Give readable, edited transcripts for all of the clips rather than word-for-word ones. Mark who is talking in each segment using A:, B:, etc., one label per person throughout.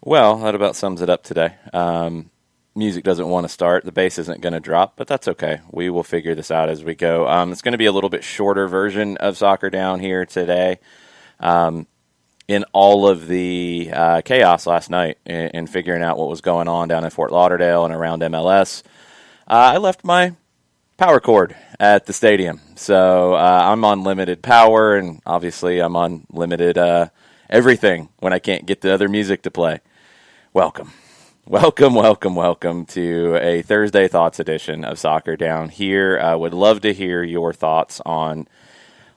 A: Well, that about sums it up today. Music doesn't want to start. The bass isn't going to drop, but that's okay. We will figure this out as we go. It's going to be a little bit shorter version of Soccer Down here today. In all of the chaos last night in figuring out what was going on down in Fort Lauderdale and around MLS, I left my power cord at the stadium. So I'm on limited power, and obviously I'm on limited everything when I can't get the other music to play. Welcome to a Thursday Thoughts edition of Soccer Down here. I would love to hear your thoughts on,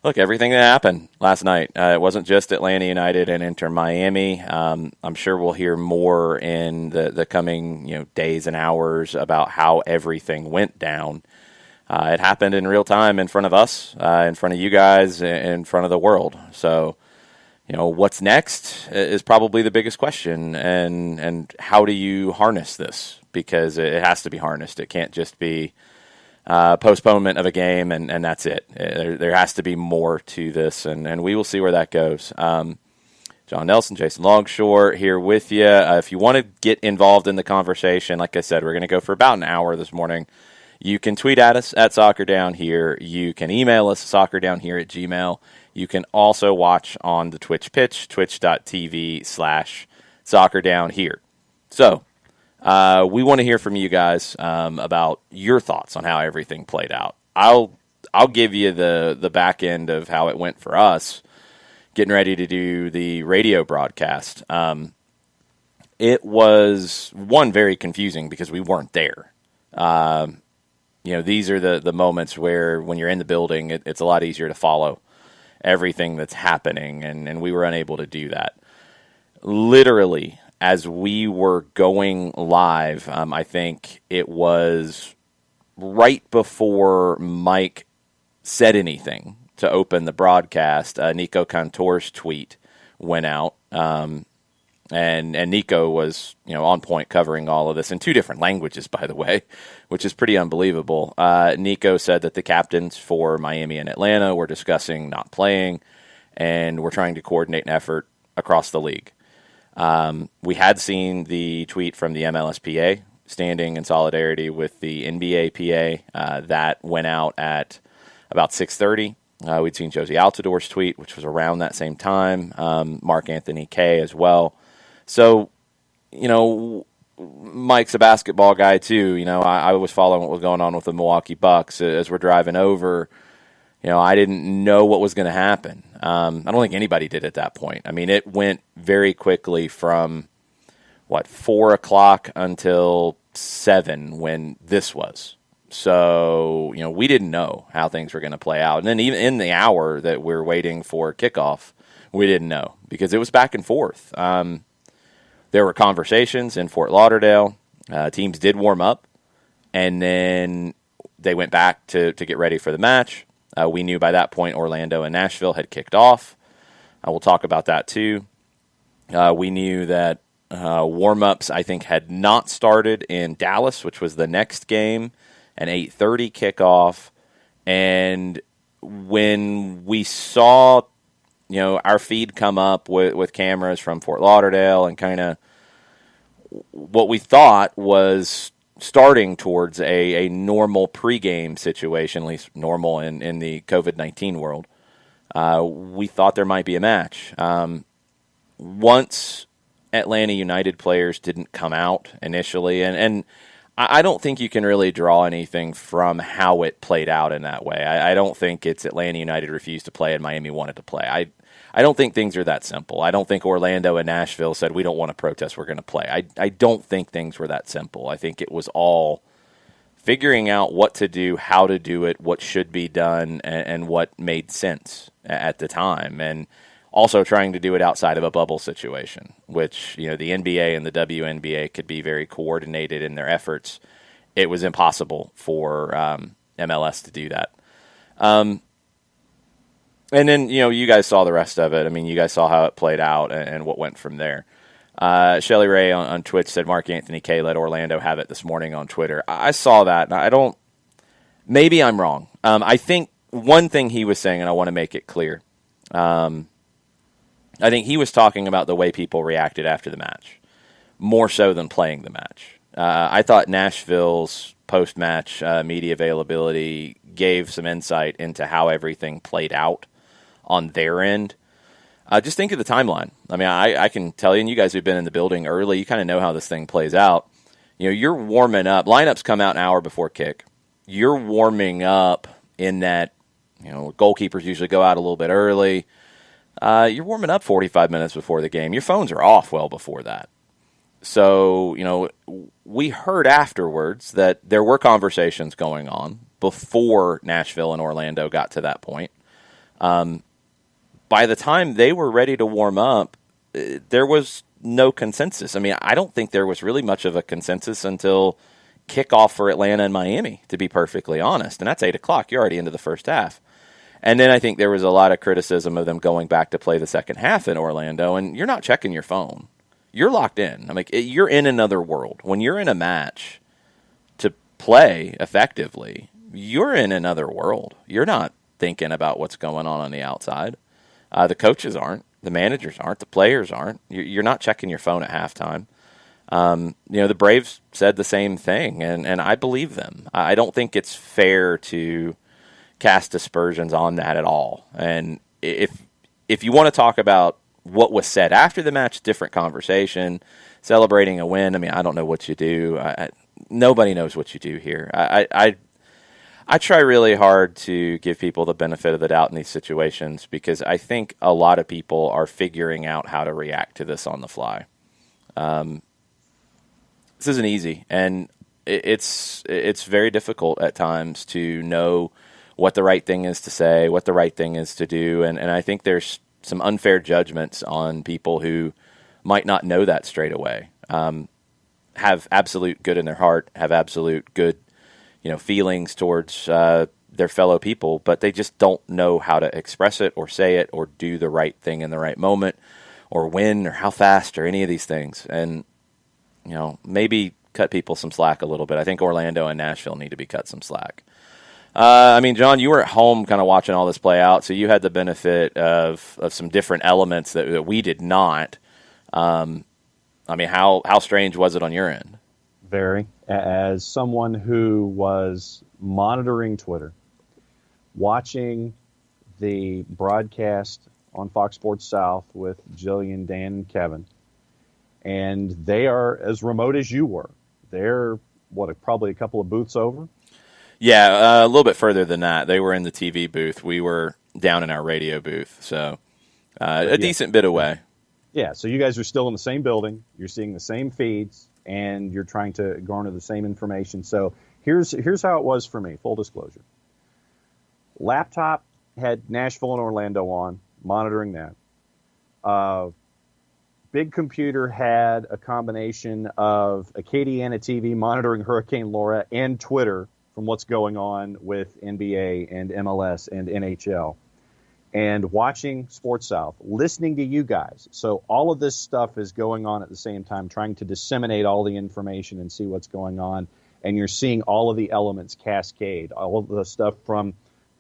A: everything that happened last night. It wasn't just Atlanta United and Inter Miami. I'm sure we'll hear more in the coming days and hours about how everything went down. It happened in real time in front of us, in front of you guys, in front of the world. So, what's next is probably the biggest question, and how do you harness this? Because it has to be harnessed. It can't just be postponement of a game and that's it. There has to be more to this, and we will see where that goes. John Nelson, Jason Longshore here with you. If you want to get involved in the conversation, like I said, we're going to go for about an hour this morning. You can tweet at us at Soccer Down Here. You can email us soccerdownhere@gmail.com. You can also watch on the Twitch pitch, twitch.tv/soccerdownhere. So, we want to hear from you guys about your thoughts on how everything played out. I'll give you the back end of how it went for us, getting ready to do the radio broadcast. It was, very confusing because we weren't there. These are the moments where when you're in the building, it's a lot easier to follow everything that's happening, and we were unable to do that. Literally, as we were going live, I think it was right before Mike said anything to open the broadcast, Nico Cantor's tweet went out, and Nico was on point covering all of this in two different languages, by the way, which is pretty unbelievable. Nico said that the captains for Miami and Atlanta were discussing not playing, and we're trying to coordinate an effort across the league. We had seen the tweet from the MLS PA standing in solidarity with the NBA PA. That went out at about 6:30. We'd seen Josie Altidor's tweet, which was around that same time. Mark Anthony K as well. So, Mike's a basketball guy too. I was following what was going on with the Milwaukee Bucks as we're driving over. I didn't know what was going to happen. I don't think anybody did at that point. I mean, it went very quickly from 4 o'clock until 7 when this was. So, we didn't know how things were going to play out. And then even in the hour that we're waiting for kickoff, we didn't know because it was back and forth. There were conversations in Fort Lauderdale. Teams did warm up, and then they went back to get ready for the match. We knew by that point Orlando and Nashville had kicked off. We'll talk about that too. We knew that warm-ups, I think, had not started in Dallas, which was the next game, an 8:30 kickoff. And when we saw our feed come up with cameras from Fort Lauderdale and kind of what we thought was starting towards a normal pregame situation, at least normal in the COVID-19 world, we thought there might be a match. Once Atlanta United players didn't come out initially, and I don't think you can really draw anything from how it played out in that way. I don't think it's Atlanta United refused to play and Miami wanted to play. I don't think things are that simple. I don't think Orlando and Nashville said, we don't want to protest, we're going to play. I don't think things were that simple. I think it was all figuring out what to do, how to do it, what should be done, and what made sense at the time. And also trying to do it outside of a bubble situation, which, the NBA and the WNBA could be very coordinated in their efforts. It was impossible for MLS to do that. And then, you guys saw the rest of it. I mean, you guys saw how it played out and what went from there. Shelly Ray on Twitch said Mark Anthony K let Orlando have it this morning on Twitter. I saw that. And maybe I'm wrong. I think one thing he was saying, and I want to make it clear, I think he was talking about the way people reacted after the match. more so than playing the match. I thought Nashville's post-match media availability gave some insight into how everything played out on their end. Just think of the timeline. I mean, I can tell you, and you guys who've been in the building early, you kind of know how this thing plays out. You're warming up. Lineups come out an hour before kick. You're warming up in that, goalkeepers usually go out a little bit early. You're warming up 45 minutes before the game. Your phones are off well before that. So, we heard afterwards that there were conversations going on before Nashville and Orlando got to that point. By the time they were ready to warm up, there was no consensus. I mean, I don't think there was really much of a consensus until kickoff for Atlanta and Miami, to be perfectly honest. And that's 8 o'clock. You're already into the first half. And then I think there was a lot of criticism of them going back to play the second half in Orlando, and you're not checking your phone. You're locked in. I mean, you're in another world. When you're in a match to play effectively, you're in another world. You're not thinking about what's going on the outside. The coaches aren't. The managers aren't. The players aren't. You're not checking your phone at halftime. The Braves said the same thing, and I believe them. I don't think it's fair to cast aspersions on that at all. And if you want to talk about what was said after the match, different conversation. Celebrating a win, I mean, I don't know what you do. Nobody knows what you do here. I try really hard to give people the benefit of the doubt in these situations because I think a lot of people are figuring out how to react to this on the fly. This isn't easy, and it's very difficult at times to know what the right thing is to say, what the right thing is to do, and I think there's some unfair judgments on people who might not know that straight away, have absolute good in their heart, have absolute good, feelings towards their fellow people, but they just don't know how to express it or say it or do the right thing in the right moment or when or how fast or any of these things. And, maybe cut people some slack a little bit. I think Orlando and Nashville need to be cut some slack. John, you were at home kind of watching all this play out, so you had the benefit of some different elements that we did not. How strange was it on your end?
B: Very. As someone who was monitoring Twitter, watching the broadcast on Fox Sports South with Jillian, Dan, and Kevin, and they are as remote as you were. They're, probably a couple of booths over?
A: Yeah, a little bit further than that. They were in the TV booth. We were down in our radio booth, so decent bit away.
B: Yeah, so you guys are still in the same building. You're seeing the same feeds, and you're trying to garner the same information. So here's how it was for me, full disclosure. Laptop had Nashville and Orlando on, monitoring that. Big computer had a combination of Acadiana TV monitoring Hurricane Laura and Twitter from what's going on with NBA and MLS and NHL, and watching Sports South, listening to you guys. So all of this stuff is going on at the same time, trying to disseminate all the information and see what's going on. And you're seeing all of the elements cascade, all of the stuff from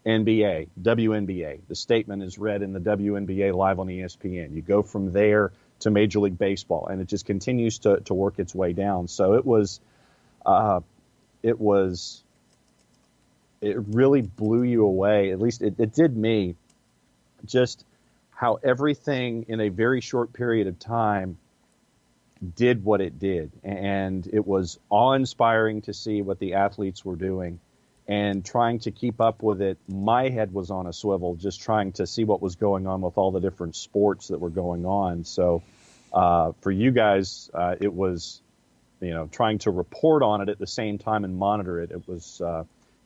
B: NBA, WNBA. The statement is read in the WNBA live on ESPN. You go from there to Major League Baseball, and it just continues to work its way down. So it really blew you away. At least it did me, just how everything in a very short period of time did what it did. And it was awe-inspiring to see what the athletes were doing and trying to keep up with it. My head was on a swivel, just trying to see what was going on with all the different sports that were going on. So for you guys, it was, trying to report on it at the same time and monitor it. It was,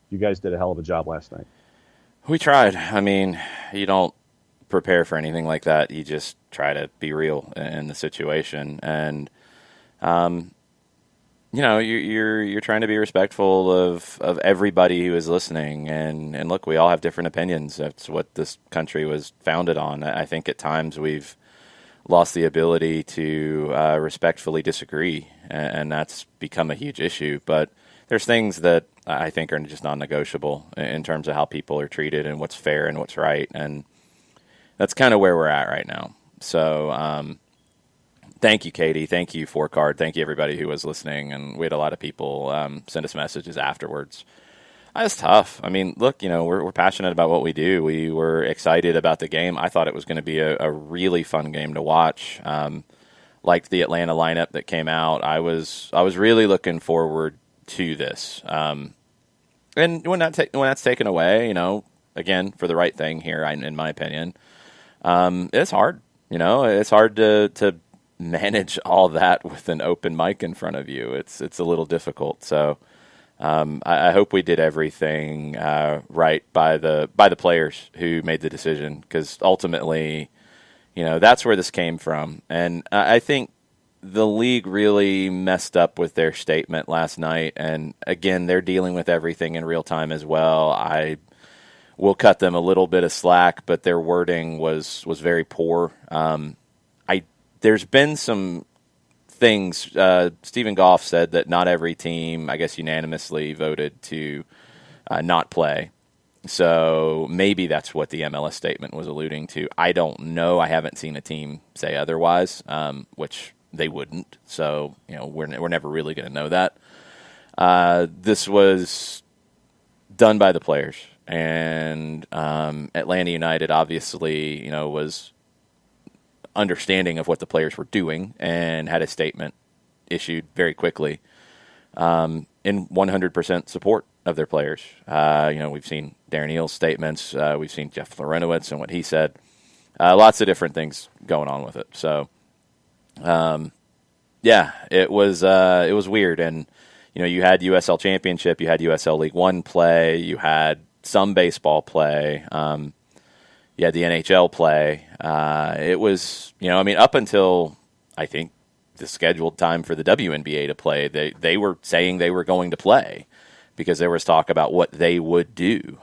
B: you guys did a hell of a job last night.
A: We tried. You don't prepare for anything like that. You just try to be real in the situation. And, you're trying to be respectful of everybody who is listening. And look, we all have different opinions. That's what this country was founded on. I think at times we've lost the ability to respectfully disagree, and that's become a huge issue. But there's things that I think are just non-negotiable in terms of how people are treated and what's fair and what's right. And that's kind of where we're at right now. So Thank you, Katie. Thank you, Four Card. Thank you, everybody who was listening. And we had a lot of people send us messages afterwards. It's tough. I mean, look, we're passionate about what we do. We were excited about the game. I thought it was going to be a really fun game to watch. Liked the Atlanta lineup that came out. I was really looking forward to this. And when that's taken away, again, for the right thing here, in my opinion, it's hard. It's hard to manage all that with an open mic in front of you. It's a little difficult. So I hope we did everything right by the players who made the decision, because ultimately, that's where this came from. And I think the league really messed up with their statement last night. And again, they're dealing with everything in real time as well. I will cut them a little bit of slack, but their wording was very poor. There's been some things. Stephen Goff said that not every team, I guess, unanimously voted to not play. So maybe that's what the MLS statement was alluding to. I don't know. I haven't seen a team say otherwise, which they wouldn't. So, we're never really going to know that. This was done by the players. And Atlanta United obviously, was understanding of what the players were doing and had a statement issued very quickly in 100% support of their players. We've seen Darren Eales' statements. We've seen Jeff Lorenowitz and what he said. Lots of different things going on with it. So, it was weird. And, you had USL Championship, you had USL League One play, you had some baseball play. You had the NHL play. It was, up until, I think, the scheduled time for the WNBA to play, they were saying they were going to play because there was talk about what they would do.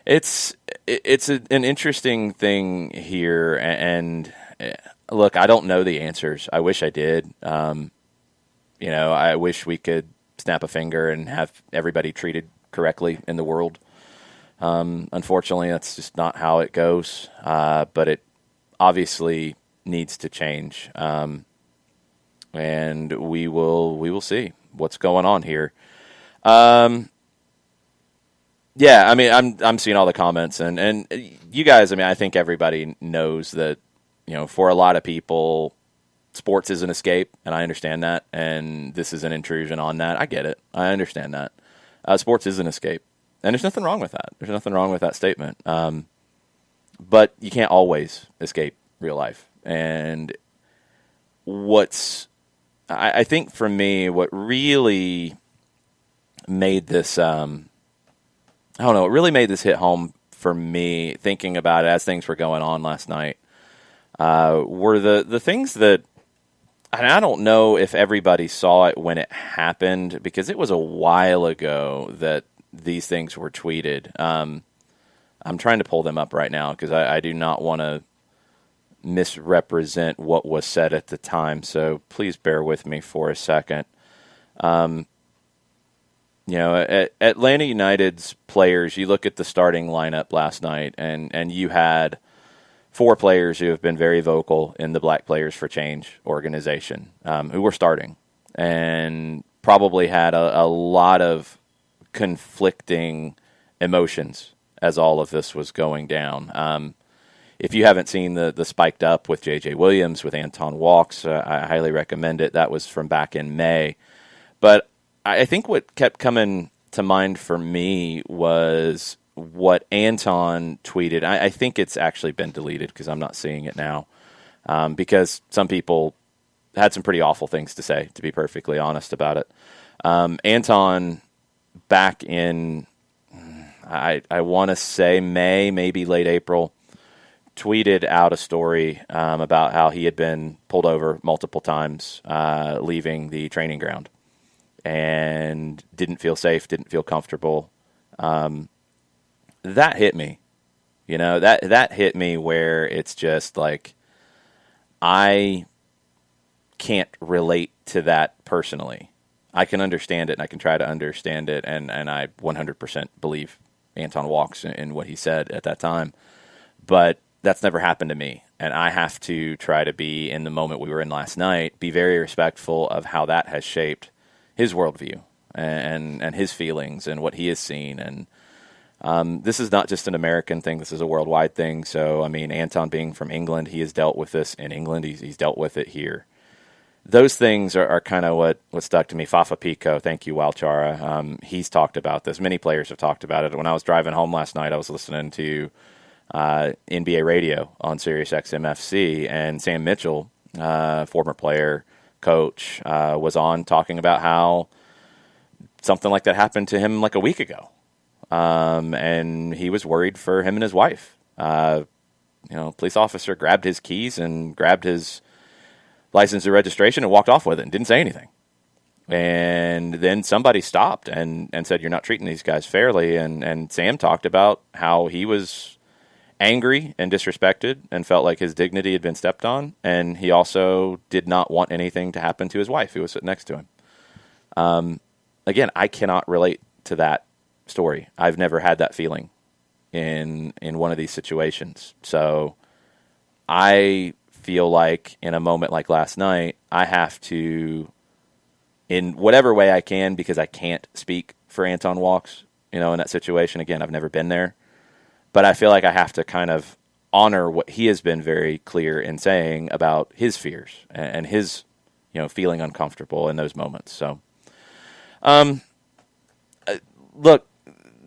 A: It's an interesting thing here, and look, I don't know the answers. I wish I did. I wish we could snap a finger and have everybody treated correctly in the world. Unfortunately, that's just not how it goes, but it obviously needs to change, and we will see what's going on here. I'm seeing all the comments, and you guys. I think everybody knows that for a lot of people, sports is an escape, and I understand that, and this is an intrusion on that. I get it. I understand that. Sports is an escape. And there's nothing wrong with that. There's nothing wrong with that statement. But you can't always escape real life. And I think for me, what really made this, it really made this hit home for me, thinking about it as things were going on last night, were the things that, and I don't know if everybody saw it when it happened, because it was a while ago that these things were tweeted. I'm trying to pull them up right now because I do not want to misrepresent what was said at the time. So please bear with me for a second. Atlanta United's players, you look at the starting lineup last night, and you had 4 players who have been very vocal in the Black Players for Change organization, who were starting, and probably had a lot of conflicting emotions as all of this was going down. If you haven't seen the Spiked Up with J.J. Williams, with Anton Walks, I highly recommend it. That was from back in May. But I think what kept coming to mind for me was what Anton tweeted. I think it's actually been deleted because I'm not seeing it now, because some people had some pretty awful things to say, to be perfectly honest about it. Anton, back in, I want to say May, maybe late April, tweeted out a story about how he had been pulled over multiple times leaving the training ground and didn't feel safe, didn't feel comfortable. That hit me. That hit me where it's just like, I can't relate to that personally. I can understand it, and I can try to understand it, and I 100% believe Anton Walks in what he said at that time. But that's never happened to me, And I have to try to be, in the moment we were in last night, be very respectful of how that has shaped his worldview and his feelings and what he has seen. And this is not just an American thing. This is a worldwide thing. So, I mean, Anton being from England, he has dealt with this in England. He's dealt with it here. Those things are kind of what stuck to me. Fafa Pico, thank you, Walchara. He's talked about this. Many players have talked about it. When I was driving home last night, I was listening to NBA radio on Sirius XM FC, and Sam Mitchell, former player, coach, was on talking about how something like that happened to him like a week ago. And he was worried for him and his wife. Police officer grabbed his keys and grabbed his license and registration and walked off with it and didn't say anything. And then somebody stopped and said, "You're not treating these guys fairly." And Sam talked about how he was angry and disrespected and felt like his dignity had been stepped on. And he also did not want anything to happen to his wife who was sitting next to him. Again, I cannot relate to that story. I've never had that feeling in one of these situations. So I feel like in a moment like last night, I have to, in whatever way I can, because I can't speak for Anton Walkes, in that situation. Again, I've never been there, but I feel like I have to kind of honor what he has been very clear in saying about his fears and his, feeling uncomfortable in those moments. So, look,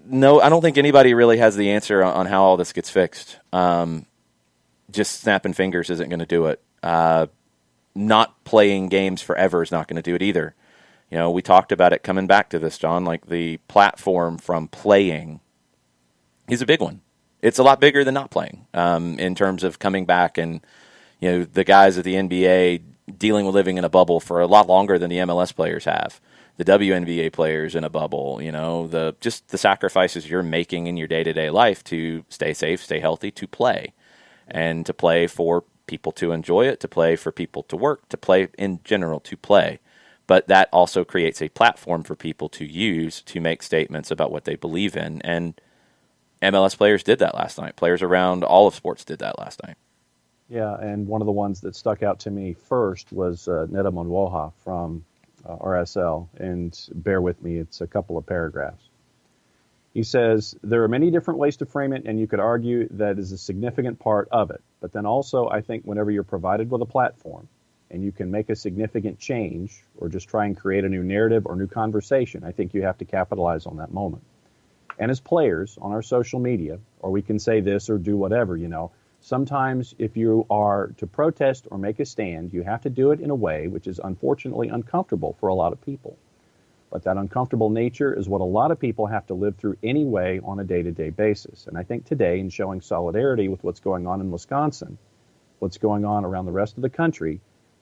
A: no, I don't think anybody really has the answer on how all this gets fixed. Just snapping fingers isn't going to do it. Not playing games forever is not going to do it either. We talked about it coming back to this, John, like the platform from playing is a big one. It's a lot bigger than not playing in terms of coming back and, the guys of the NBA dealing with living in a bubble for a lot longer than the MLS players have. The WNBA players in a bubble, the sacrifices you're making in your day-to-day life to stay safe, stay healthy, to play. And to play for people to enjoy it, to play for people to work, to play in general, to play. But that also creates a platform for people to use to make statements about what they believe in. And MLS players did that last night. Players around all of sports did that last night.
B: Yeah, and one of the ones that stuck out to me first was Neda Monwoha from RSL. And bear with me, it's a couple of paragraphs. He says, "There are many different ways to frame it, and you could argue that is a significant part of it. But then also, I think whenever you're provided with a platform and you can make a significant change or just try and create a new narrative or new conversation, I think you have to capitalize on that moment. And as players on our social media, or we can say this or do whatever, sometimes if you are to protest or make a stand, you have to do it in a way which is unfortunately uncomfortable for a lot of people. But that uncomfortable nature is what a lot of people have to live through anyway on a day-to-day basis. And I think today, in showing solidarity with what's going on in Wisconsin, what's going on around the rest of the country,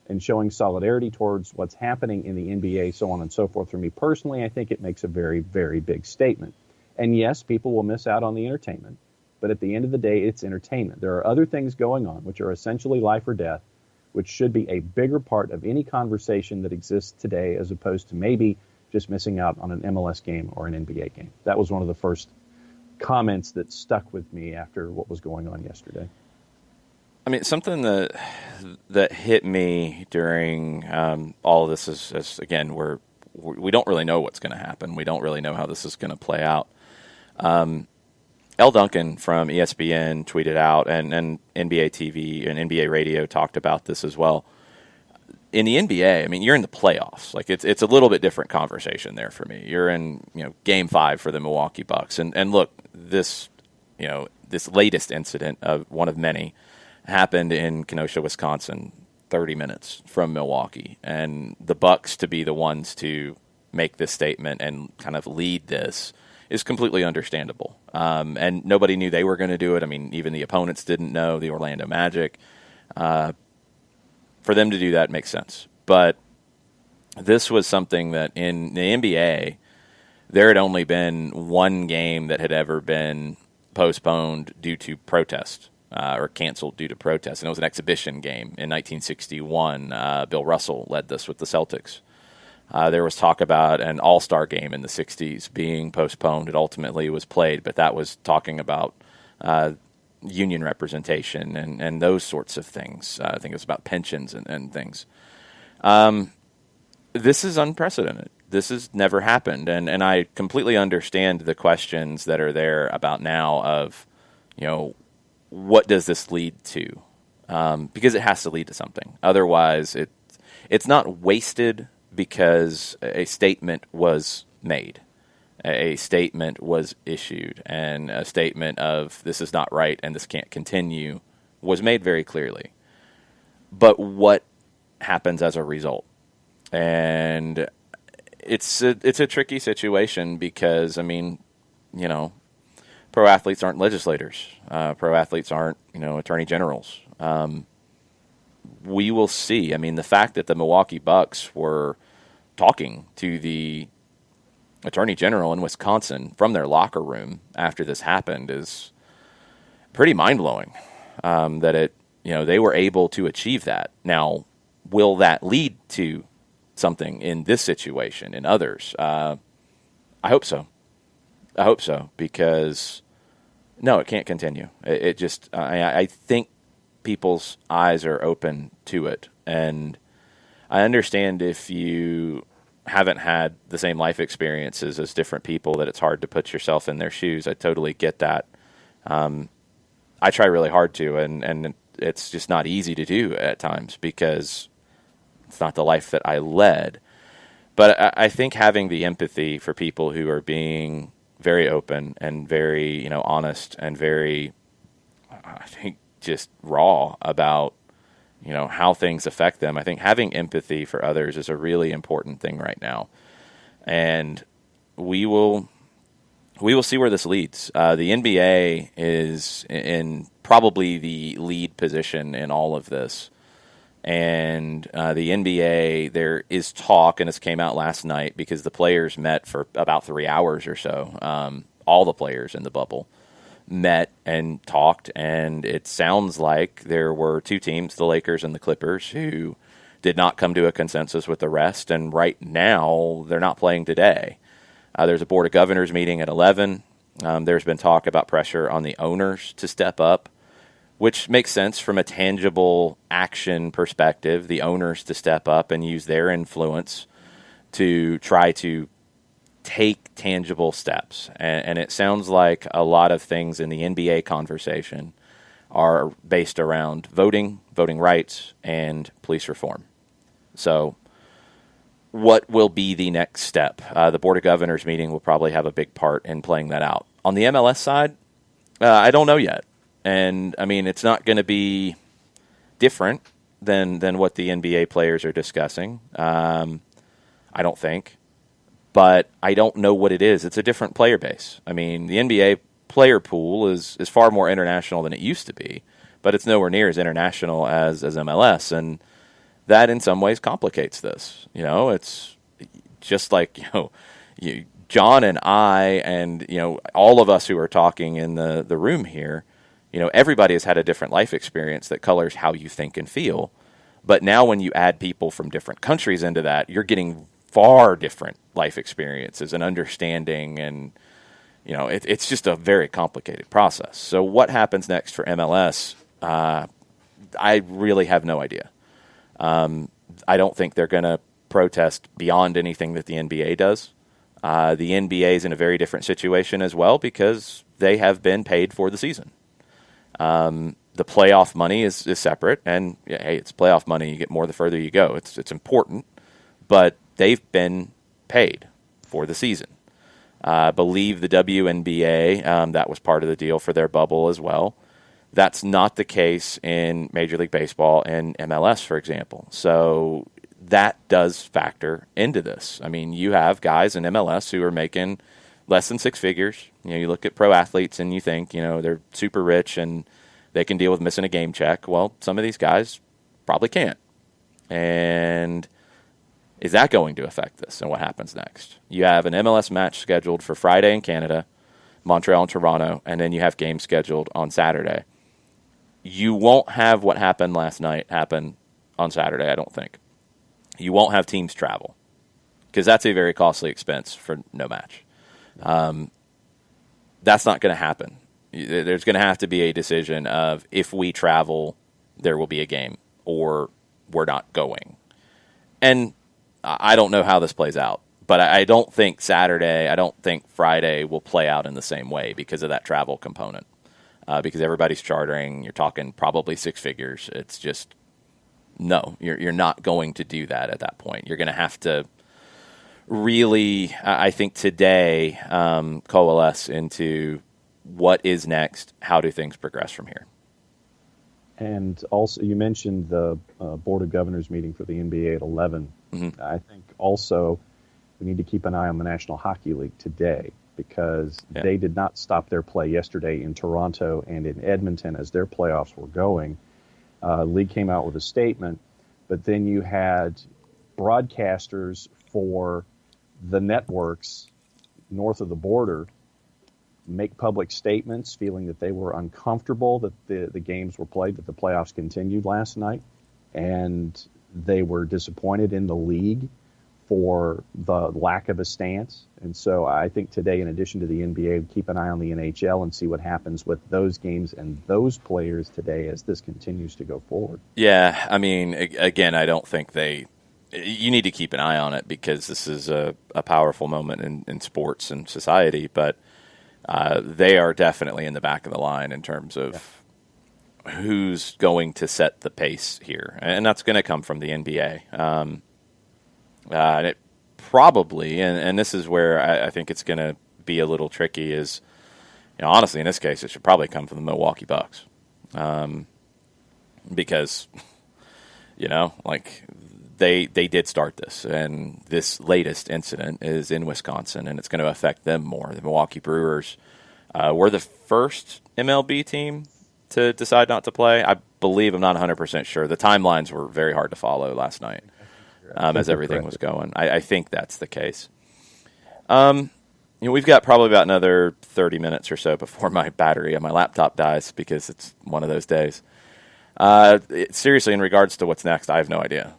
B: and showing solidarity towards what's happening in the NBA, so on and so forth, for me personally, I think it makes a very, very big statement. And yes, people will miss out on the entertainment, but at the end of the day, it's entertainment. There are other things going on, which are essentially life or death, which should be a bigger part of any conversation that exists today, as opposed to maybe just missing out on an MLS game or an NBA game. That was one of the first comments that stuck with me after what was going on yesterday.
A: I mean, something that hit me during all of this is again, we don't really know what's going to happen. We don't really know how this is going to play out. L. Duncan from ESPN tweeted out, and NBA TV and NBA radio talked about this as well. In the NBA, I mean, you're in the playoffs. Like it's a little bit different conversation there for me. You're in, Game 5 for the Milwaukee Bucks, and look, this latest incident of one of many happened in Kenosha, Wisconsin, 30 minutes from Milwaukee, and the Bucks to be the ones to make this statement and kind of lead this is completely understandable. And nobody knew they were going to do it. I mean, even the opponents didn't know, the Orlando Magic. For them to do that makes sense. But this was something that in the NBA, there had only been one game that had ever been postponed due to protest or canceled due to protest, and it was an exhibition game in 1961. Bill Russell led this with the Celtics. There was talk about an all-star game in the 60s being postponed. It ultimately was played, but that was talking about union representation and those sorts of things. I think it was about pensions and things. This is unprecedented. This has never happened, and I completely understand the questions that are there about now of, what does this lead to? Because it has to lead to something. Otherwise, it's not wasted because a statement was made. A statement was issued, and a statement of this is not right and this can't continue was made very clearly. But what happens as a result? And it's a tricky situation because, pro athletes aren't legislators. Pro athletes aren't, attorney generals. We will see. The fact that the Milwaukee Bucks were talking to the attorney general in Wisconsin from their locker room after this happened is pretty mind-blowing, that they were able to achieve that. Now, will that lead to something in this situation, in others? I hope so. Because no, it can't continue. It just, I think people's eyes are open to it. And I understand if you haven't had the same life experiences as different people that it's hard to put yourself in their shoes. I totally get that. I try really hard to, and it's just not easy to do at times because it's not the life that I led. But I think having the empathy for people who are being very open and very, honest and very, I think, just raw about, how things affect them. I think having empathy for others is a really important thing right now. And we will see where this leads. The NBA is in probably the lead position in all of this. And the NBA, there is talk, and this came out last night because the players met for about 3 hours or so. All the players in the bubble met and talked, and it sounds like there were two teams, the Lakers and the Clippers, who did not come to a consensus with the rest, and right now they're not playing today. There's a Board of Governors meeting at 11. There's been talk about pressure on the owners to step up, which makes sense from a tangible action perspective, the owners to step up and use their influence to try to take tangible steps. And it sounds like a lot of things in the NBA conversation are based around voting rights, and police reform. So what will be the next step? The Board of Governors meeting will probably have a big part in playing that out. On the MLS side, I don't know yet. And, it's not going to be different than what the NBA players are discussing, I don't think. But I don't know what it is. It's a different player base. The NBA player pool is far more international than it used to be, but it's nowhere near as international as MLS. And that in some ways complicates this. It's just like, John and I and, all of us who are talking in the room here, everybody has had a different life experience that colors how you think and feel. But now when you add people from different countries into that, you're getting far different life experiences and understanding, and it's just a very complicated process. So what happens next for MLS? I really have no idea. I don't think they're going to protest beyond anything that the NBA does. The NBA is in a very different situation as well because they have been paid for the season. The playoff money is separate, and hey, it's playoff money. You get more the further you go. It's important, but they've been paid for the season. I believe the WNBA, that was part of the deal for their bubble as well. That's not the case in Major League Baseball and MLS, for example. So that does factor into this. You have guys in MLS who are making less than six figures. You look at pro athletes and you think, they're super rich and they can deal with missing a game check. Well, some of these guys probably can't. And is that going to affect this and what happens next? You have an MLS match scheduled for Friday in Canada, Montreal and Toronto, and then you have games scheduled on Saturday. You won't have what happened last night happen on Saturday, I don't think. You won't have teams travel because that's a very costly expense for no match. That's not going to happen. There's going to have to be a decision of if we travel, there will be a game, or we're not going. And I don't know how this plays out, but I don't think Saturday, I don't think Friday will play out in the same way because of that travel component. Because everybody's chartering, you're talking probably six figures. It's just, no, you're not going to do that at that point. You're going to have to really, I think today, coalesce into what is next, how do things progress from here.
B: And also, you mentioned the Board of Governors meeting for the NBA at 11. Mm-hmm. I think also we need to keep an eye on the National Hockey League today, because they did not stop their play yesterday in Toronto and in Edmonton as their playoffs were going. League came out with a statement, but then you had broadcasters for the networks north of the border make public statements feeling that they were uncomfortable that the games were played, that the playoffs continued last night, and they were disappointed in the league for the lack of a stance. And so I think today, in addition to the NBA, keep an eye on the NHL and see what happens with those games and those players today as this continues to go forward.
A: Yeah, I mean, again, I don't think you need to keep an eye on it because this is a powerful moment in sports and society, but they are definitely in the back of the line in terms of who's going to set the pace here. And that's going to come from the NBA. And it probably, and this is where I think it's going to be a little tricky, is, honestly, in this case, it should probably come from the Milwaukee Bucks. Because, they did start this, and this latest incident is in Wisconsin, and it's going to affect them more. The Milwaukee Brewers were the first MLB team to decide not to play. I believe, I'm not 100% sure. The timelines were very hard to follow last night. As everything was going. I think that's the case. We've got probably about another 30 minutes or so before my battery on my laptop dies, because it's one of those days. Seriously, in regards to what's next, I have no idea.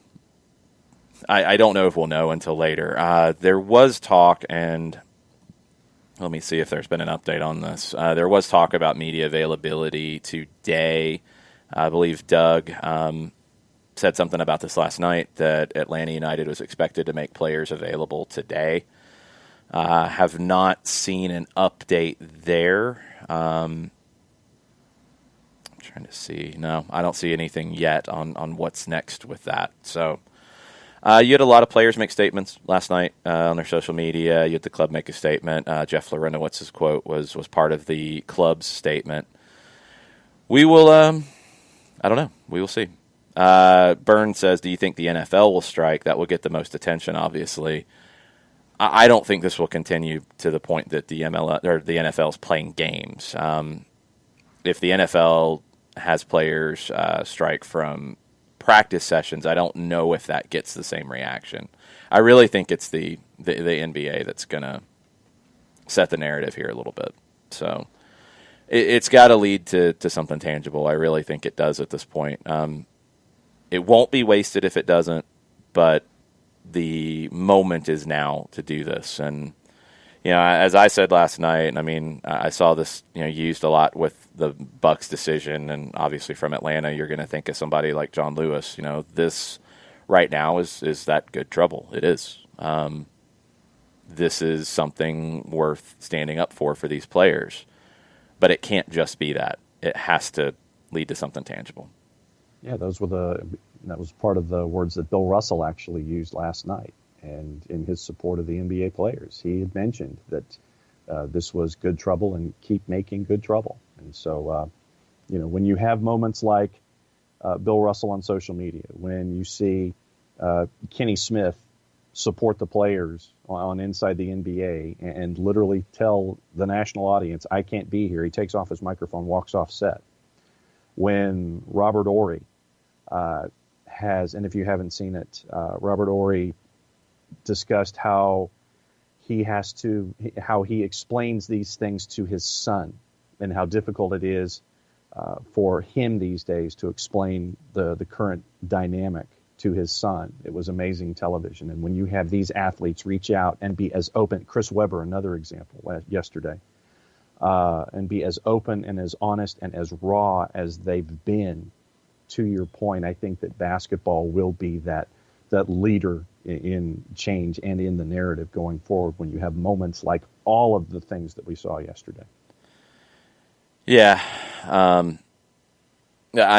A: I don't know if we'll know until later. There was talk, and let me see if there's been an update on this. There was talk about media availability today. I believe Doug said something about this last night, that Atlanta United was expected to make players available today. Have not seen an update there. I'm trying to see. No, I don't see anything yet on what's next with that. So you had a lot of players make statements last night on their social media. You had the club make a statement. Jeff Larenowitz's quote was part of the club's statement. We will, I don't know. We will see. Burns says, do you think the NFL will strike? That will get the most attention, obviously. I don't think this will continue to the point that the MLS or the NFL is playing games. If the NFL has players strike from practice sessions, I don't know if that gets the same reaction. I really think it's the NBA that's going to set the narrative here a little bit. So it's got to lead to something tangible. I really think it does at this point. It won't be wasted if it doesn't, but the moment is now to do this. And, as I said last night, and I mean, I saw this, used a lot with the Bucks decision, and obviously from Atlanta, you're going to think of somebody like John Lewis. This right now is that good trouble. It is. This is something worth standing up for these players, but it can't just be that. It has to lead to something tangible.
B: Yeah, that was part of the words that Bill Russell actually used last night, and in his support of the NBA players. He had mentioned that this was good trouble and keep making good trouble. And so, when you have moments like Bill Russell on social media, when you see Kenny Smith support the players on Inside the NBA and literally tell the national audience, I can't be here. He takes off his microphone, walks off set. When Robert Horry and if you haven't seen it, Robert Horry discussed how he explains these things to his son and how difficult it is for him these days to explain the current dynamic to his son. It was amazing television. And when you have these athletes reach out and be as open, Chris Webber, another example yesterday, and be as open and as honest and as raw as they've been. To your point, I think that basketball will be that leader in change and in the narrative going forward when you have moments like all of the things that we saw yesterday.
A: Yeah. I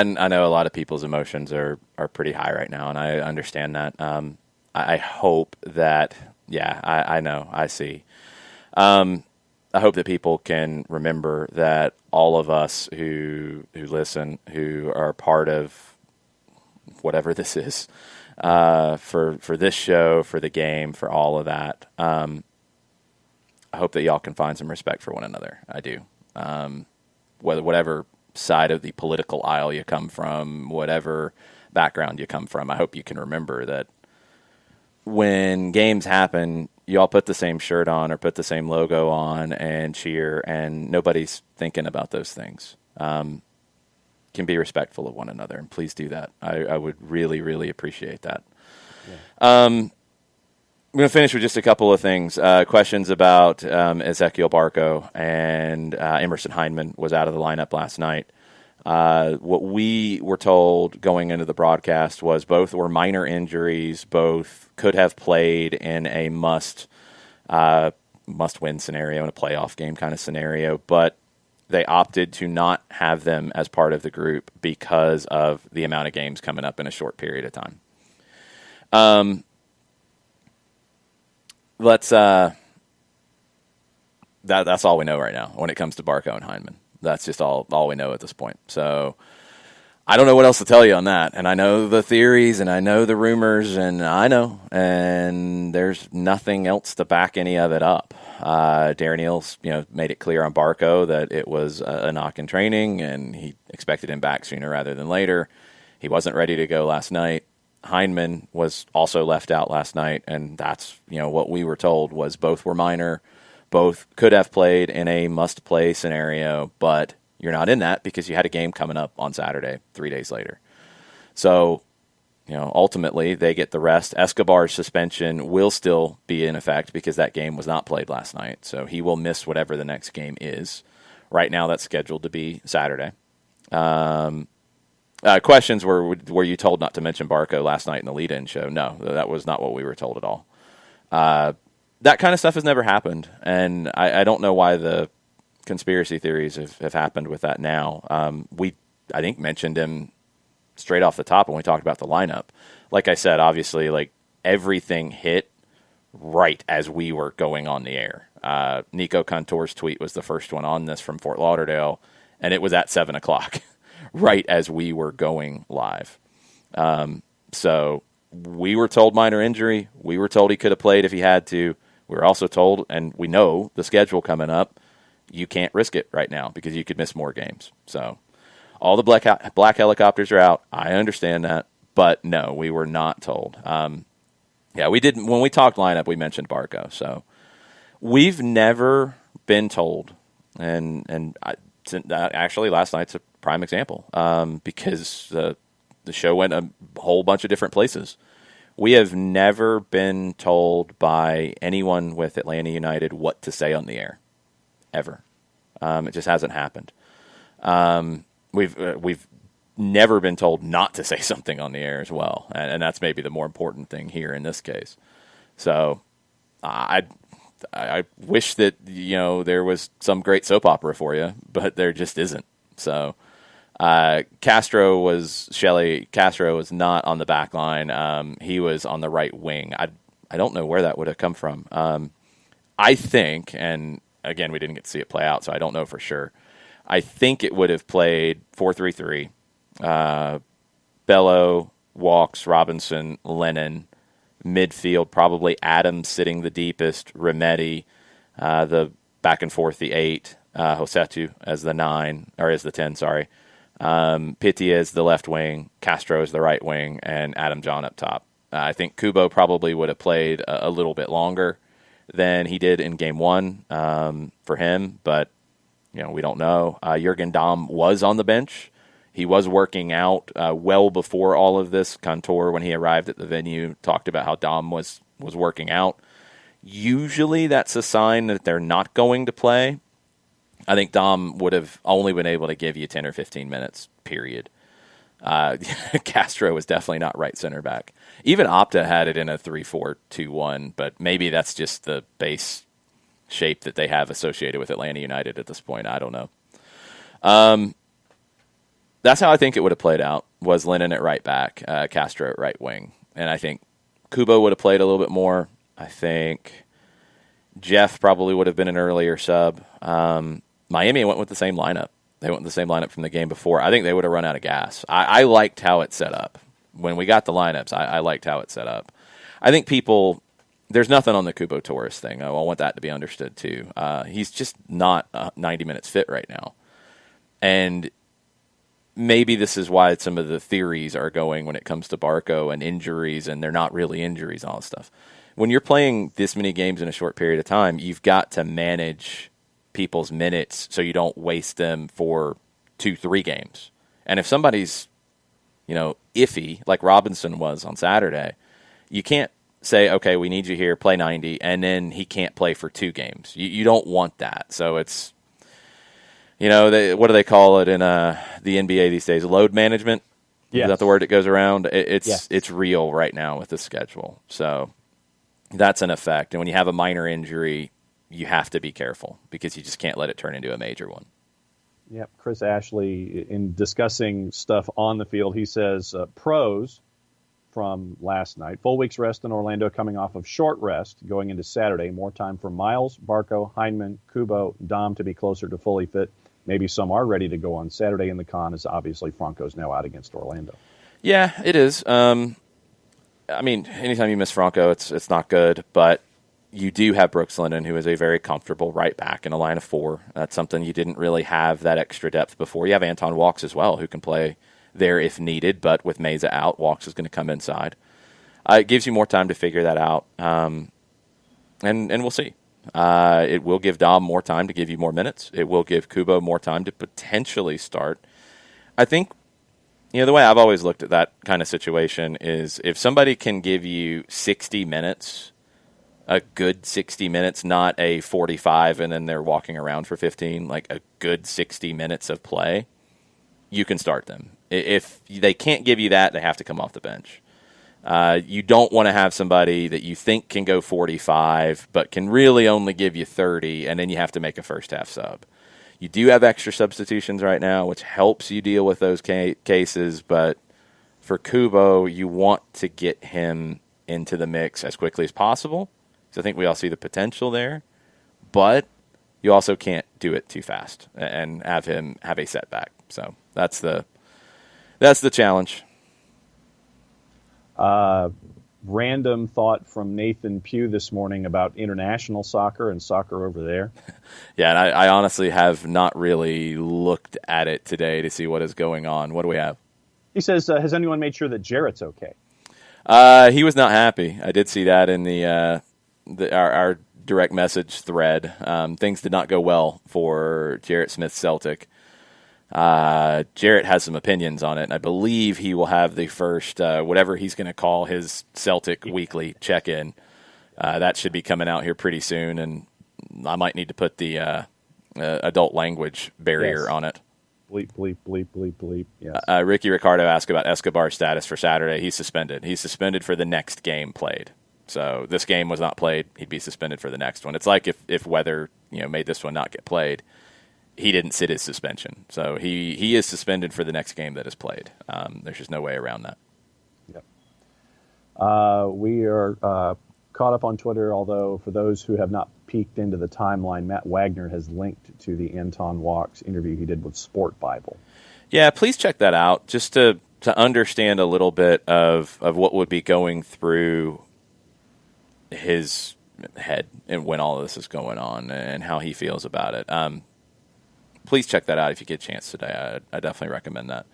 A: know a lot of people's emotions are pretty high right now, and I understand that. I hope that, I know, I see. I hope that people can remember that all of us who listen, who are part of whatever this is, for this show, for the game, for all of that, I hope that y'all can find some respect for one another. I do. Whatever side of the political aisle you come from, whatever background you come from, I hope you can remember that when games happen, you all put the same shirt on or put the same logo on and cheer, and nobody's thinking about those things. Can be respectful of one another, and please do that. I would really, really appreciate that. Yeah. I'm going to finish with just a couple of things. Questions about Ezequiel Barco and Emerson Hyndman was out of the lineup last night. What we were told going into the broadcast was both were minor injuries, both could have played in a must-win scenario, in a playoff game kind of scenario, but they opted to not have them as part of the group because of the amount of games coming up in a short period of time. That's all we know right now when it comes to Barco and Hyndman. That's just all we know at this point. So I don't know what else to tell you on that. And I know the theories and I know the rumors and and there's nothing else to back any of it up. Darren Eales, made it clear on Barco that it was a knock in training and he expected him back sooner rather than later. He wasn't ready to go last night. Hyndman was also left out last night, and that's, what we were told was both were minor, both could have played in a must-play scenario, but you're not in that because you had a game coming up on Saturday, 3 days later. So, ultimately they get the rest. Escobar's suspension will still be in effect because that game was not played last night, so he will miss whatever the next game is. Right now that's scheduled to be Saturday. Questions were you told not to mention Barco last night in the lead-in show? No, that was not what we were told at all. That kind of stuff has never happened, and I don't know why the conspiracy theories have happened with that now. We, I think, mentioned him straight off the top when we talked about the lineup. Like I said, obviously, everything hit right as we were going on the air. Nico Contour's tweet was the first one on this from Fort Lauderdale, and it was at 7 o'clock, right as we were going live. So we were told minor injury. We were told he could have played if he had to. We were also told, and we know the schedule coming up, you can't risk it right now because you could miss more games. So all the black helicopters are out. I understand that, but no, we were not told. We didn't. When we talked lineup, we mentioned Barco. So we've never been told, and actually last night's a prime example because the show went a whole bunch of different places. We have never been told by anyone with Atlanta United what to say on the air, ever. It just hasn't happened. We've never been told not to say something on the air as well, and that's maybe the more important thing here in this case. So I wish that there was some great soap opera for you, but there just isn't. So Castro was not on the back line. He was on the right wing. I don't know where that would have come from. I think, and again, we didn't get to see it play out, so I don't know for sure. I think it would have played 4-3-3. Bello, Walks, Robinson, Lennon, midfield, probably Adams sitting the deepest, Remedi, the back and forth, the 8, Josetu as the 9, or as the 10, sorry. Pitti is the left wing, Castro is the right wing, and Adam John up top. I think Kubo probably would have played a little bit longer than he did in game one for him, but we don't know. Jurgen Damm was on the bench. He was working out well before all of this. Contour, when he arrived at the venue, talked about how Damm was working out. Usually that's a sign that they're not going to play. I think Dom would have only been able to give you 10 or 15 minutes, period. Castro was definitely not right center back. Even Opta had it in a 3-4-2-1, but maybe that's just the base shape that they have associated with Atlanta United at this point. I don't know. That's how I think it would have played out, was Lennon at right back, Castro at right wing. And I think Kubo would have played a little bit more. I think Jeff probably would have been an earlier sub. Miami went with the same lineup. They went with the same lineup from the game before. I think they would have run out of gas. I liked how it set up. When we got the lineups, I liked how it set up. I think there's nothing on the Kubo Torres thing. I want that to be understood too. He's just not 90 minutes fit right now. And maybe this is why some of the theories are going when it comes to Barco and injuries, and they're not really injuries and all this stuff. When you're playing this many games in a short period of time, you've got to manage people's minutes so you don't waste them for 2-3 games. And if somebody's, iffy, like Robinson was on Saturday, you can't say, okay, we need you here, play 90, and then he can't play for 2 games. You don't want that. So it's, what do they call it in the NBA these days? Load management? Yes. Is that the word that goes around? It's real right now with the schedule. So that's an effect. And when you have a minor injury, you have to be careful because you just can't let it turn into a major one.
B: Yep. Chris Ashley, in discussing stuff on the field, he says pros from last night. Full week's rest in Orlando coming off of short rest going into Saturday. More time for Miles, Barco, Heineman, Kubo, Dom to be closer to fully fit. Maybe some are ready to go on Saturday in the con, as obviously Franco's now out against Orlando.
A: Yeah, it is. Anytime you miss Franco, it's not good, but you do have Brooks Lennon, who is a very comfortable right back in a line of 4. That's something you didn't really have that extra depth before. You have Anton Walks as well, who can play there if needed, but with Meza out, Walks is going to come inside. It gives you more time to figure that out, and we'll see. It will give Dom more time to give you more minutes. It will give Kubo more time to potentially start. I think, the way I've always looked at that kind of situation is if somebody can give you 60 minutes, a good 60 minutes, not a 45 and then they're walking around for 15, like a good 60 minutes of play, you can start them. If they can't give you that, they have to come off the bench. You don't want to have somebody that you think can go 45 but can really only give you 30, and then you have to make a first-half sub. You do have extra substitutions right now, which helps you deal with those cases, but for Kubo, you want to get him into the mix as quickly as possible, because I think we all see the potential there, but you also can't do it too fast and have him have a setback. So that's the challenge.
B: Random thought from Nathan Pugh this morning about international soccer and soccer over there.
A: Yeah, and I honestly have not really looked at it today to see what is going on. What do we have?
B: He says, has anyone made sure that Jarrett's okay?
A: He was not happy. I did see that in our direct message thread. Things did not go well for Jarrett Smith Celtic. Jarrett has some opinions on it, and I believe he will have the first, whatever he's going to call his Celtic weekly check-in. That should be coming out here pretty soon, and I might need to put the adult language barrier on it.
B: Bleep, bleep, bleep, bleep, bleep. Yes.
A: Ricky Ricardo asked about Escobar's status for Saturday. He's suspended. He's suspended for the next game played. So this game was not played. He'd be suspended for the next one. It's like if Weather made this one not get played. He didn't sit his suspension. So he is suspended for the next game that is played. There's just no way around that.
B: Yep. We are caught up on Twitter, although for those who have not peeked into the timeline, Matt Wagner has linked to the Anton Walks interview he did with Sport Bible.
A: Yeah, please check that out just to understand a little bit of what would be going through his head and when all of this is going on and how he feels about it. Please check that out if you get a chance today. I definitely recommend that.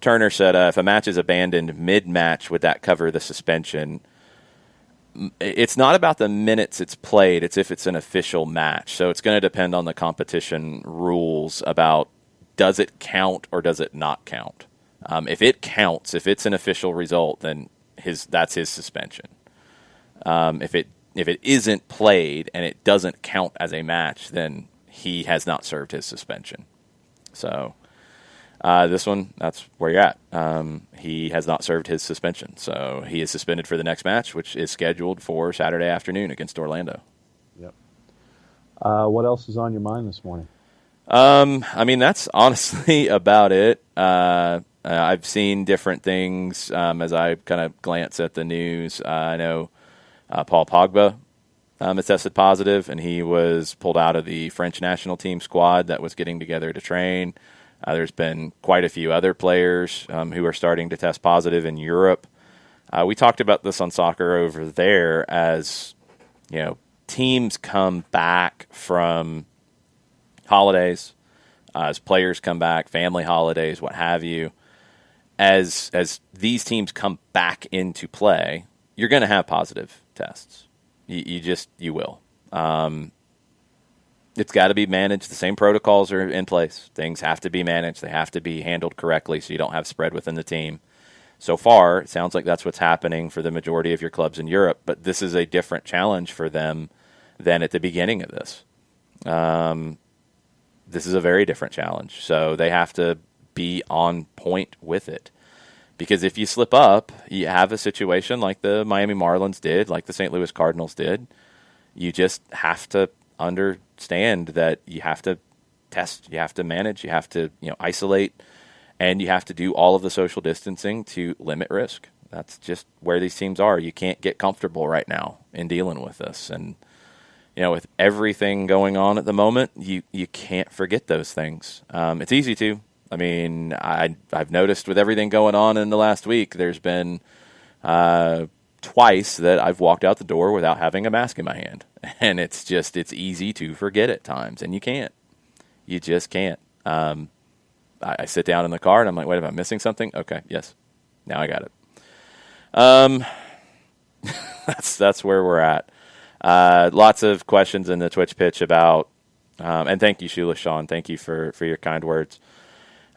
A: Turner said, if a match is abandoned mid-match, would that cover the suspension? It's not about the minutes it's played. It's if it's an official match. So it's going to depend on the competition rules about does it count or does it not count. If it counts, if it's an official result, then that's his suspension. If it isn't played and it doesn't count as a match, then he has not served his suspension. So this one, that's where you're at. He has not served his suspension. So he is suspended for the next match, which is scheduled for Saturday afternoon against Orlando.
B: Yep. What else is on your mind this morning?
A: I mean, that's honestly about it. I've seen different things as I kind of glance at the news. I know Paul Pogba has tested positive, and he was pulled out of the French national team squad that was getting together to train. There's been quite a few other players who are starting to test positive in Europe. We talked about this on Soccer Over There as, teams come back from holidays, as players come back, family holidays, what have you. As these teams come back into play, you're going to have positive tests. You will. It's got to be managed. The same protocols are in place. Things have to be managed. They have to be handled correctly so you don't have spread within the team. So far, it sounds like that's what's happening for the majority of your clubs in Europe, but this is a different challenge for them than at the beginning of this. This is a very different challenge. So they have to be on point with it. Because if you slip up, you have a situation like the Miami Marlins did, like the St. Louis Cardinals did. You just have to understand that you have to test, you have to manage, you have to isolate, and you have to do all of the social distancing to limit risk. That's just where these teams are. You can't get comfortable right now in dealing with this. And with everything going on at the moment, you can't forget those things. It's easy to. I mean, I've noticed with everything going on in the last week, there's been twice that I've walked out the door without having a mask in my hand. And it's easy to forget at times, and you can't. You just can't. I sit down in the car, and I'm like, wait, am I missing something? Okay, yes. Now I got it. That's where we're at. Lots of questions in the Twitch pitch about, and thank you, Shula Sean. Thank you for your kind words.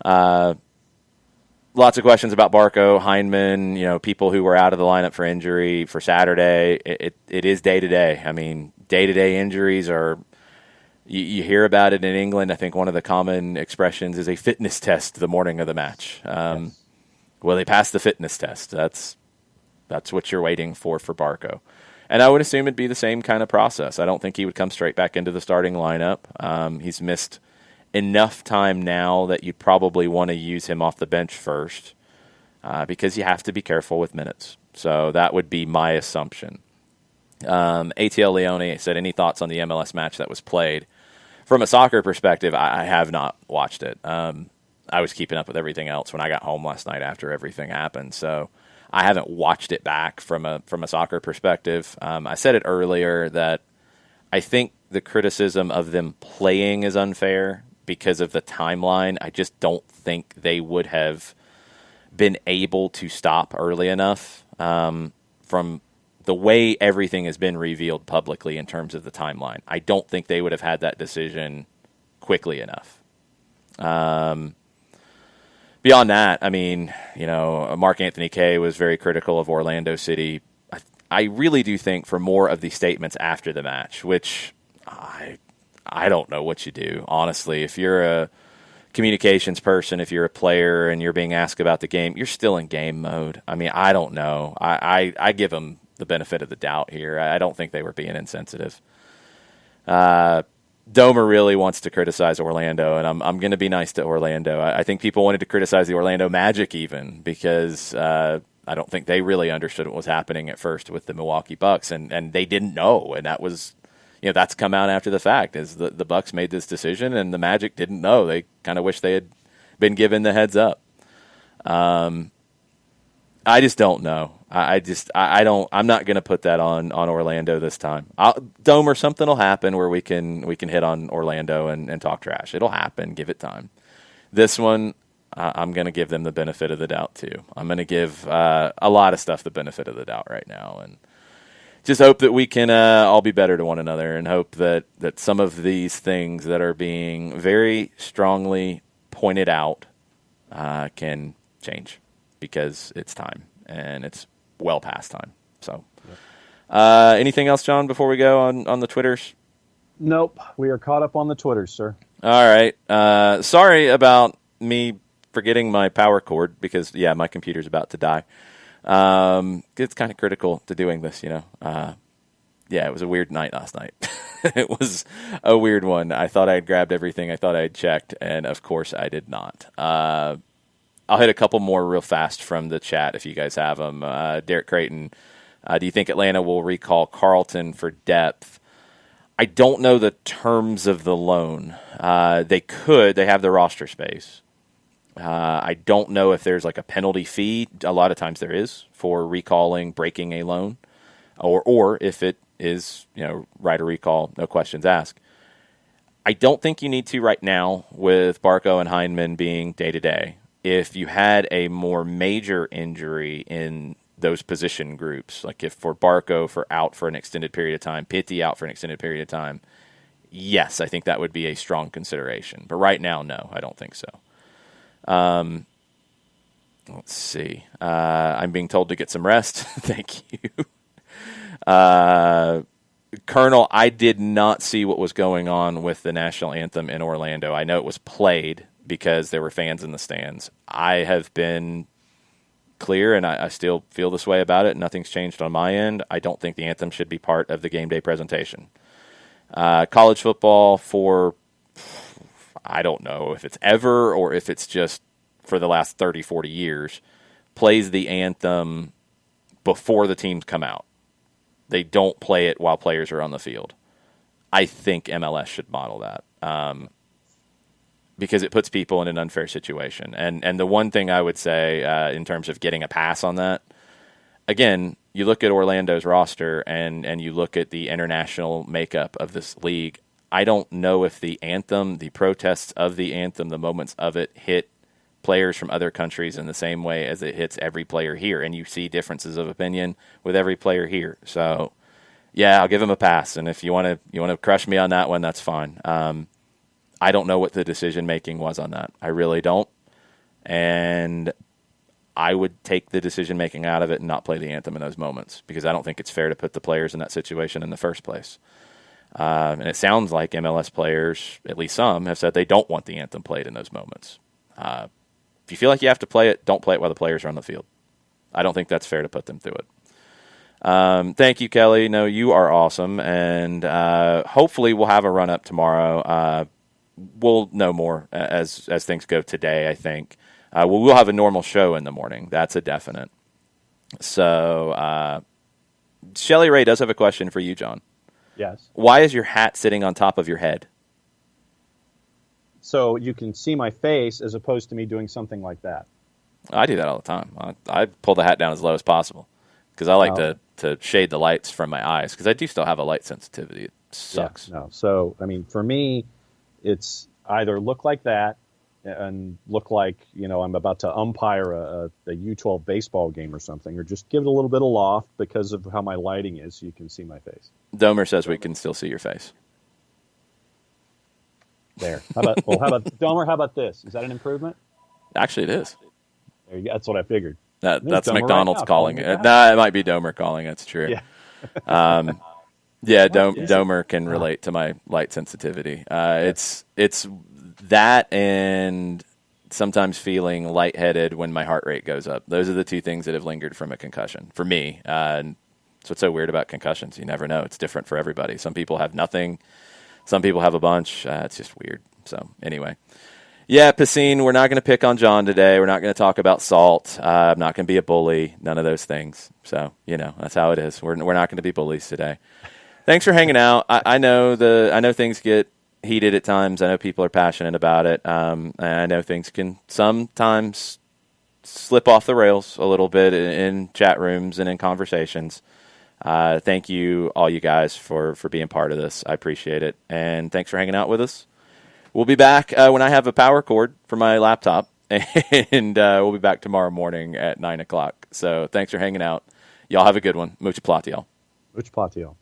A: Lots of questions about Barco, Heineman, people who were out of the lineup for injury for Saturday. It is day-to-day. I mean, day-to-day injuries are, you hear about it in England. I think one of the common expressions is a fitness test the morning of the match.
B: Yes.
A: Well, they passed the fitness test. That's what you're waiting for Barco. And I would assume it'd be the same kind of process. I don't think he would come straight back into the starting lineup. He's missed enough time now that you probably want to use him off the bench first because you have to be careful with minutes. So that would be my assumption. ATL Leone said, any thoughts on the MLS match that was played? From a soccer perspective, I have not watched it. I was keeping up with everything else when I got home last night after everything happened. So I haven't watched it back from a soccer perspective. I said it earlier that I think the criticism of them playing is unfair because of the timeline. I just don't think they would have been able to stop early enough from the way everything has been revealed publicly in terms of the timeline. I don't think they would have had that decision quickly enough. Beyond that, I mean, Mark Anthony Kaye was very critical of Orlando City. I really do think for more of the statements after the match, which I don't know what you do, honestly. If you're a communications person, if you're a player and you're being asked about the game, you're still in game mode. I mean, I don't know. I give them the benefit of the doubt here. I don't think they were being insensitive. Domer really wants to criticize Orlando, and I'm going to be nice to Orlando. I think people wanted to criticize the Orlando Magic even because I don't think they really understood what was happening at first with the Milwaukee Bucks, and they didn't know, and that was, that's come out after the fact, is the Bucks made this decision, and the Magic didn't know. They kind of wish they had been given the heads up. I just don't know. I'm not going to put that on Orlando this time. Domer, something will happen where we can hit on Orlando and talk trash. It'll happen. Give it time. This one, I'm going to give them the benefit of the doubt too. I'm going to give a lot of stuff the benefit of the doubt right now, and just hope that we can all be better to one another, and hope that some of these things that are being very strongly pointed out can change, because it's time, and it's well past time. So, anything else, John, before we go on the Twitters?
B: Nope. We are caught up on the Twitter, sir.
A: All right. Sorry about me forgetting my power cord because, yeah, my computer's about to die. It's kind of critical to doing this, Yeah, it was a weird night last night. It was a weird one. I thought I had grabbed everything. I thought I had checked, and of course I did not. I'll hit a couple more real fast from the chat if you guys have them. Derek Creighton, do you think Atlanta will recall Carlton for depth? I don't know the terms of the loan. They could. They have the roster space. I don't know if there's like a penalty fee. A lot of times there is for recalling, breaking a loan, or if it is, right or recall, no questions asked. I don't think you need to right now with Barco and Heineman being day-to-day. If you had a more major injury in those position groups, like if for Barco out for an extended period of time, Pitti out for an extended period of time, yes, I think that would be a strong consideration. But right now, no, I don't think so. Let's see. I'm being told to get some rest. Thank you. Colonel, I did not see what was going on with the national anthem in Orlando. I know it was played because there were fans in the stands. I have been clear, and I still feel this way about it. Nothing's changed on my end. I don't think the anthem should be part of the game day presentation. College football I don't know if it's ever or if it's just for the last 30, 40 years, plays the anthem before the teams come out. They don't play it while players are on the field. I think MLS should model that because it puts people in an unfair situation. And the one thing I would say in terms of getting a pass on that, again, you look at Orlando's roster and you look at the international makeup of this league, I don't know if the anthem, the protests of the anthem, the moments of it hit players from other countries in the same way as it hits every player here. And you see differences of opinion with every player here. So, yeah, I'll give him a pass. And if you want to crush me on that one, that's fine. I don't know what the decision-making was on that. I really don't. And I would take the decision-making out of it and not play the anthem in those moments because I don't think it's fair to put the players in that situation in the first place. And it sounds like MLS players, at least some, have said they don't want the anthem played in those moments. If you feel like you have to play it, don't play it while the players are on the field. I don't think that's fair to put them through it. Thank you, Kelly. No, you are awesome. And hopefully we'll have a run-up tomorrow. We'll know more as things go today, I think. We'll have a normal show in the morning. That's a definite. So Shelly Ray does have a question for you, John.
B: Yes.
A: Why is your hat sitting on top of your head?
B: So you can see my face as opposed to me doing something like that.
A: I do that all the time. I pull the hat down as low as possible because I like to shade the lights from my eyes because I do still have a light sensitivity. It sucks.
B: Yeah, no. So, I mean, for me, it's either look like that and look like, I'm about to umpire a U12 baseball game or something, or just give it a little bit of loft because of how my lighting is so you can see my face.
A: Domer says we can still see your face.
B: There. How about Domer? How about this? Is that an improvement?
A: Actually, it is.
B: There you go. That's what I figured.
A: That's
B: Domer
A: McDonald's
B: right now,
A: calling it.
B: it.
A: Nah, it might be Domer calling. That's true.
B: Yeah.
A: Domer can relate to my light sensitivity. It's that and sometimes feeling lightheaded when my heart rate goes up. Those are the two things that have lingered from a concussion for me. And that's what's so weird about concussions. You never know. It's different for everybody. Some people have nothing. Some people have a bunch. It's just weird. So anyway. Yeah, Piscine, we're not going to pick on John today. We're not going to talk about salt. I'm not going to be a bully. None of those things. So, that's how it is. We're not going to be bullies today. Thanks for hanging out. I know things get heated at times. I know people are passionate about it. And I know things can sometimes slip off the rails a little bit in chat rooms and in conversations. Thank you, all you guys, for being part of this. I appreciate it. And thanks for hanging out with us. We'll be back when I have a power cord for my laptop. And we'll be back tomorrow morning at 9 o'clock. So thanks for hanging out. Y'all have a good one. Mucha plata, y'all.
B: Mucha plata, y'all.